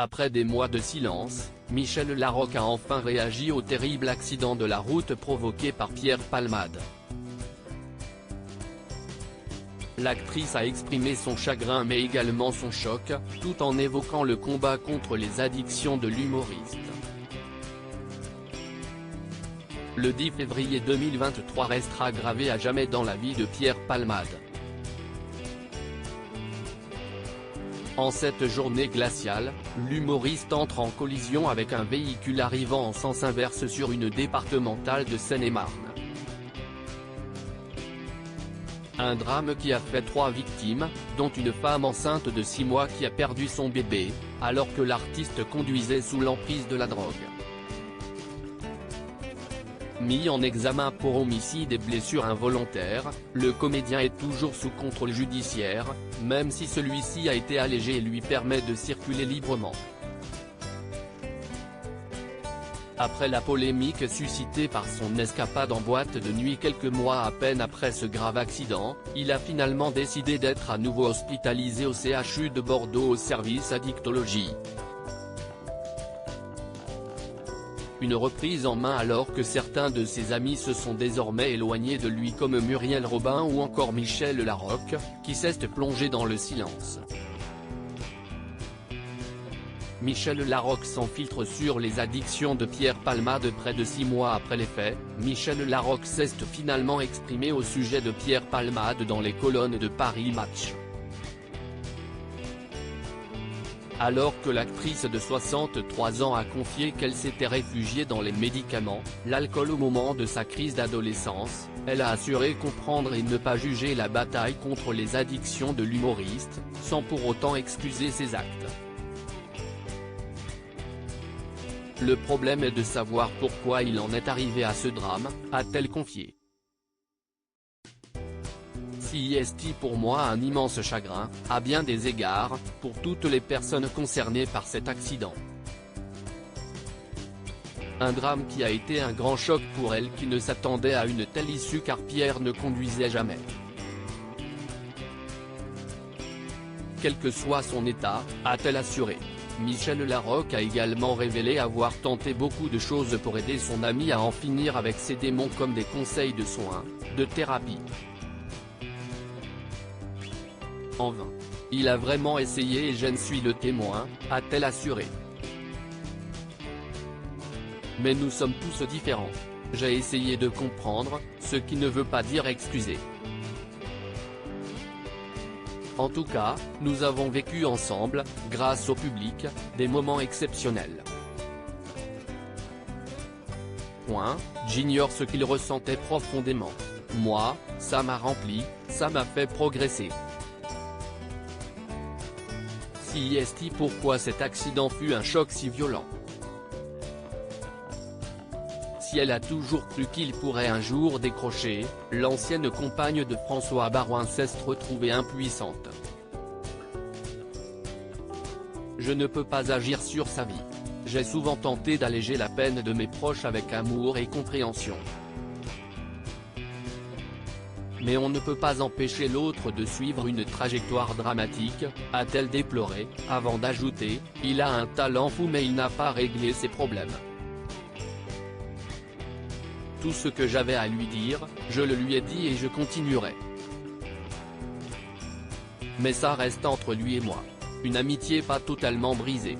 Après des mois de silence, Michel Larocque a enfin réagi au terrible accident de la route provoqué par Pierre Palmade. L'actrice a exprimé son chagrin mais également son choc, tout en évoquant le combat contre les addictions de l'humoriste. Le 10 février 2023 restera gravé à jamais dans la vie de Pierre Palmade. En cette journée glaciale, l'humoriste entre en collision avec un véhicule arrivant en sens inverse sur une départementale de Seine-et-Marne. Un drame qui a fait 3 victimes, dont une femme enceinte de 6 mois qui a perdu son bébé, alors que l'artiste conduisait sous l'emprise de la drogue. Mis en examen pour homicide et blessure involontaire, le comédien est toujours sous contrôle judiciaire, même si celui-ci a été allégé et lui permet de circuler librement. Après la polémique suscitée par son escapade en boîte de nuit quelques mois à peine après ce grave accident, il a finalement décidé d'être à nouveau hospitalisé au CHU de Bordeaux au service addictologie. Une reprise en main alors que certains de ses amis se sont désormais éloignés de lui comme Muriel Robin ou encore Michel Larocque, qui s'est plongé dans le silence. Michel Larocque s'infiltre sur les addictions de Pierre Palmade près de 6 mois après les faits. Michel Larocque s'est finalement exprimé au sujet de Pierre Palmade dans les colonnes de Paris Match. Alors que l'actrice de 63 ans a confié qu'elle s'était réfugiée dans les médicaments, l'alcool au moment de sa crise d'adolescence, elle a assuré comprendre et ne pas juger la bataille contre les addictions de l'humoriste, sans pour autant excuser ses actes. Le problème est de savoir pourquoi il en est arrivé à ce drame, a-t-elle confié. C'est pour moi un immense chagrin, à bien des égards, pour toutes les personnes concernées par cet accident. Un drame qui a été un grand choc pour elle qui ne s'attendait à une telle issue car Pierre ne conduisait jamais. Quel que soit son état, a-t-elle assuré. Michel Larocque a également révélé avoir tenté beaucoup de choses pour aider son ami à en finir avec ses démons comme des conseils de soins, de thérapie. En vain. Il a vraiment essayé et je ne suis le témoin, a-t-elle assuré. Mais nous sommes tous différents. J'ai essayé de comprendre, ce qui ne veut pas dire excuser. En tout cas, nous avons vécu ensemble, grâce au public, des moments exceptionnels. J'ignore ce qu'il ressentait profondément. Moi, ça m'a rempli, ça m'a fait progresser. Pourquoi cet accident fut un choc si violent. Si elle a toujours cru qu'il pourrait un jour décrocher, l'ancienne compagne de François Baroin s'est retrouvée impuissante. Je ne peux pas agir sur sa vie. J'ai souvent tenté d'alléger la peine de mes proches avec amour et compréhension. Mais on ne peut pas empêcher l'autre de suivre une trajectoire dramatique, a-t-elle déploré, avant d'ajouter, il a un talent fou mais il n'a pas réglé ses problèmes. Tout ce que j'avais à lui dire, je le lui ai dit et je continuerai. Mais ça reste entre lui et moi. Une amitié pas totalement brisée.